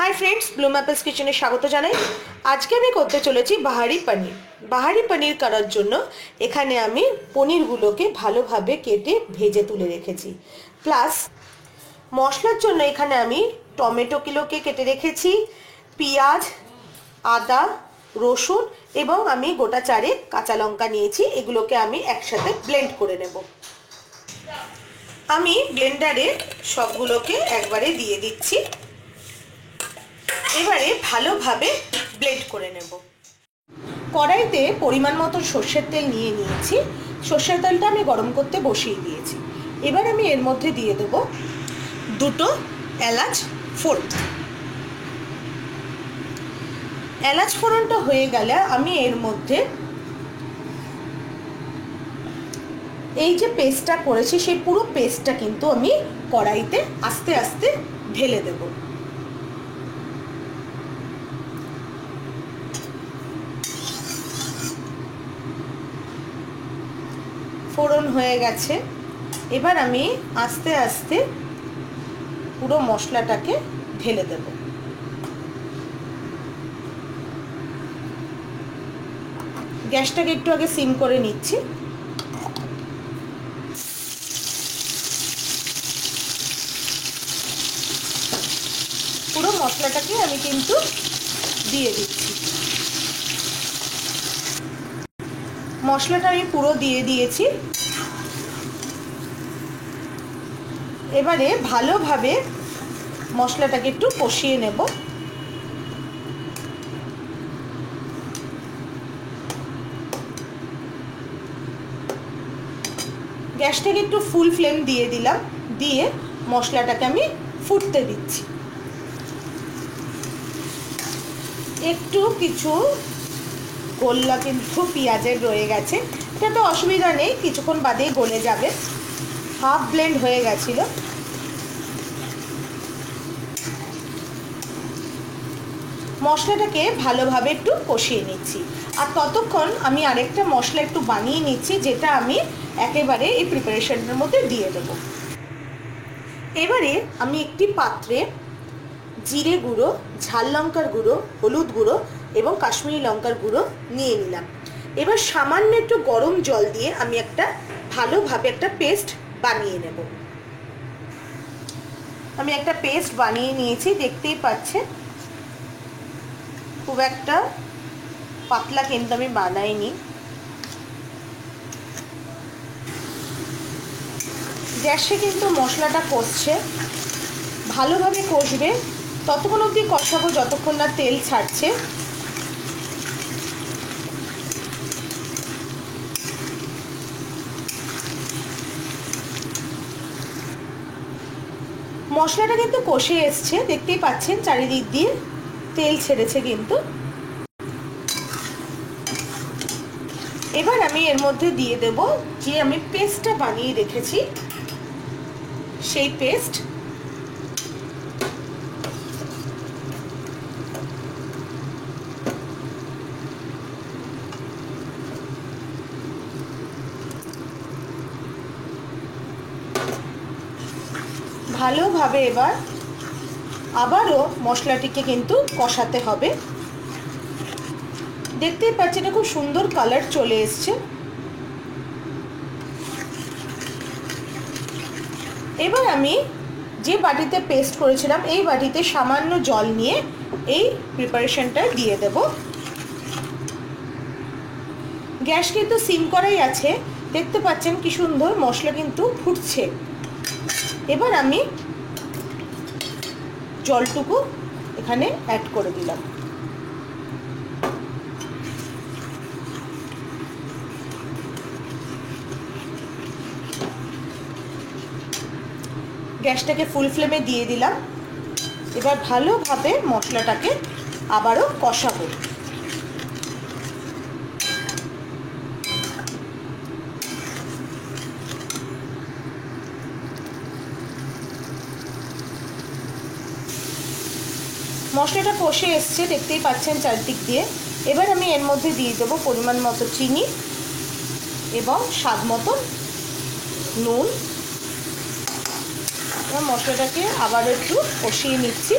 Hi friends, Bloom apples किचेने स्वागत जानाई। आज के आमी करते चलेछि बाहारी पनीर। बाहारी पनीर करार जोन्नो एखाने आमी पनीरगुलोके भालोभाबे केटे भेजे तुले रेखेछि। प्लस मशलार जोन्नो एखाने आमी टमेटोगुलोके केटे रेखेछि, पेंयाज, आदा, रसुन एबं आमी गोटा चारेक काँचा लंका नियेछि। एगुलोके आमी एकसाथे ब्लेंड करे नेब। आमी ब्लेंडारे सबगुलोके एकबारे दिये दिচ্ছি। এবারে ভালোভাবে ব্লেন্ড করে নেব। কড়াইতে পরিমাণ মতো সরষের তেল নিয়ে নিয়েছি। সরষের তেলটা আমি গরম করতে বসিয়ে দিয়েছি। এবার আমি এর মধ্যে দিয়ে দেব দুটো এলাচ ফোড়ন। এলাচ ফোড়নটা হয়ে গেলে আমি এর মধ্যে এই যে পেস্টটা করেছি সেই পুরো পেস্টটা কিন্তু আমি কড়াইতে আস্তে আস্তে ঢেলে দেব। ফোড়ন হয়ে গেছে। এবার আমি আস্তে আস্তে পুরো মশলাটাকে ঢেলে দেব। গ্যাসটাকে একটু আগে সিম করে নিচ্ছি। পুরো মশলাটাকে আমি কিন্তু দিয়ে দিচ্ছি। মশলাটা আমি পুরো দিয়ে দিয়েছি। এবারে ভালোভাবে মশলাটাকে একটু কষিয়ে নেব। গ্যাসটাকে একটু ফুল ফ্লেম দিয়ে দিলাম, দিয়ে মশলাটাকে আমি ফুটতে দিচ্ছি। একটু কিছু গোল্লা কিন্তু পেঁয়াজের রয়ে গেছে, এটা তো অসুবিধা নেই, কিছুক্ষণ বাদেই গলে যাবে। হাফ ব্লেন্ড হয়ে গেছিল। মশলাটাকে ভালোভাবে একটু কষিয়ে নিচ্ছি। আর ততক্ষণ আমি আরেকটা মশলা একটু বানিয়ে নিচ্ছি, যেটা আমি একেবারে এই প্রিপারেশনের মধ্যে দিয়ে দেব। এবারে আমি একটি পাত্রে জিরে গুঁড়ো, ঝাল লঙ্কার গুঁড়ো, হলুদ গুঁড়ো এবং কাশ্মীরি লঙ্কার গুঁড়ো নিয়ে নিলাম। এবার সামান্য একটু গরম জল দিয়ে আমি ভালোভাবে একটা পেস্ট বানিয়ে নেব। আমি একটা পেস্ট বানিয়ে নিয়েছি, দেখতেই পাচ্ছেন। খুব একটা পাতলা কিন্তু আমি বানাইনি। গ্যাসে কিন্তু মশলাটা কষছে, ভালোভাবে কষবে। ততক্ষণ অবধি কষাবো যতক্ষণ না তেল ছাড়ছে। মশলাটা কিন্তু কষে এসছে, দেখতেই পাচ্ছেন চারিদিক দিয়ে তেল ছেড়েছে কিন্তু। এবার আমি এর মধ্যে দিয়ে দেব যে আমি পেস্টটা বানিয়ে রেখেছি সেই পেস্ট। ভালোভাবে এবার আবারও মশলাটিকে কিন্তু কষাতে হবে। দেখতেই পাচ্ছেন খুব সুন্দর কালার চলে এসছে। এবার আমি যে বাটিতে পেস্ট করেছিলাম এই বাটিতে সামান্য জল নিয়ে এই প্রিপারেশনটা দিয়ে দেব। গ্যাস কিন্তু সিম করাই আছে, দেখতে পাচ্ছেন কি সুন্দর মশলা কিন্তু ফুটছে। এবার আমি জলটুকু এখানে অ্যাড করে দিলাম। গ্যাসটাকে ফুল ফ্লেমে দিয়ে দিলাম। এবার ভালোভাবে মশলাটাকে আবারও কষাবো। মশলাটা কষে এসছে, দেখতেই পাচ্ছেন চারদিক দিয়ে। এবার আমি এর মধ্যে দিয়ে দেবো পরিমাণ মতো চিনি এবং স্বাদ মতো নুন। মশলাটাকে আবার একটু কষিয়ে নিচ্ছি।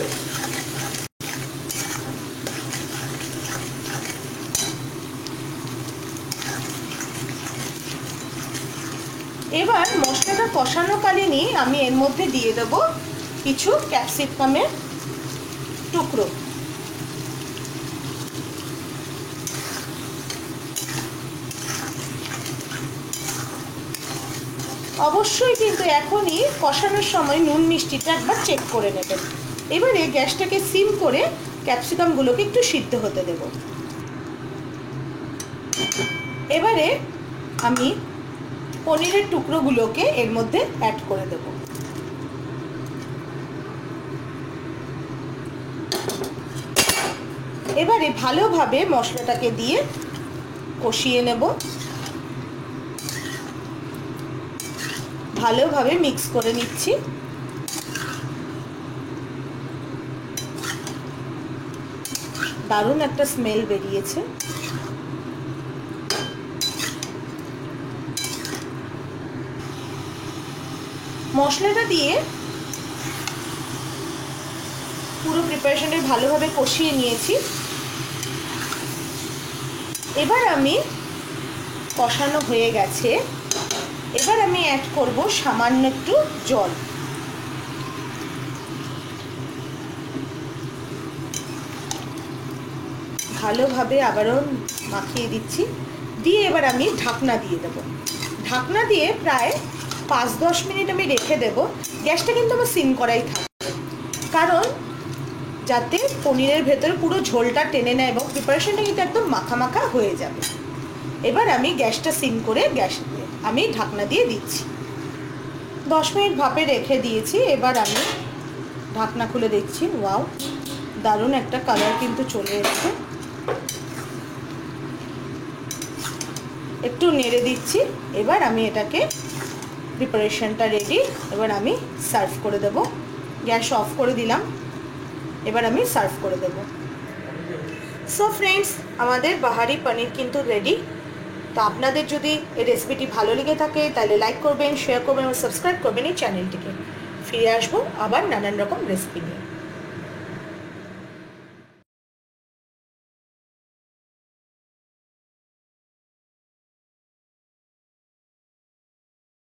এবার মশলাটা কষানোকালীনই আমি এর মধ্যে দিয়ে দেবো কিছু ক্যাপসিকামের টুকরো। অবশ্যই কিন্তু এখনই কষানোর সময় নুন মিষ্টিটা একবার চেক করে নেবেন। এবারে গ্যাসটাকে সিম করে ক্যাপসিকামগুলোকে একটু সিদ্ধ হতে দেব। এবারে আমি পনিরের টুকরোগুলোকে এর মধ্যে অ্যাড করে দেব। এবারে ভালোভাবে মশলাটাকে দিয়ে কষিয়ে নেব, ভালোভাবে মিক্স করে নিচ্ছি। দারুণ একটা স্মেল বেরিয়েছে। মশলাটা দিয়ে পুরো প্রিপারেশনটা ভালোভাবে কষিয়ে নিয়েছি। এবার আমি কষানো হয়ে গেছে, এবার আমি অ্যাড করব সামান্য একটু জল। ভালোভাবে আবারও মাখিয়ে দিচ্ছি, দিয়ে এবার আমি ঢাকনা দিয়ে দেব। ঢাকনা দিয়ে প্রায় 5-10 মিনিট আমি রেখে দেব। গ্যাসটা কিন্তু আমার সিম করাই থাকবে, কারণ যাতে পনিরের ভেতরে পুরো ঝোলটা টেনে নেয় এবং প্রিপারেশনটা কিন্তু একদম মাখা মাখা হয়ে যাবে। এবার আমি গ্যাসটা সিম করে আমি ঢাকনা দিয়ে দিচ্ছি। 10 মিনিট ভাপে রেখে দিয়েছি। এবার আমি ঢাকনা খুলে দেখছি, ওয়াও, দারুণ একটা কালার কিন্তু চলে এসেছে। একটু নেড়ে দিচ্ছি। এবার আমি এটাকে, প্রিপারেশনটা রেডি। এবার আমি সার্ভ করে দেব। গ্যাস অফ করে দিলাম, এবার আমি সার্ভ করে দেব। সো ফ্রেন্ডস, আমাদের বাহারি পনির কিন্তু রেডি। তো আপনাদের যদি এই রেসিপিটি ভালো লেগে থাকে তাহলে লাইক করবেন, শেয়ার করবেন এবং সাবস্ক্রাইব করবেন এই চ্যানেলটিকে। ফিরে আসবো আবার নানান রকম রেসিপি নিয়ে।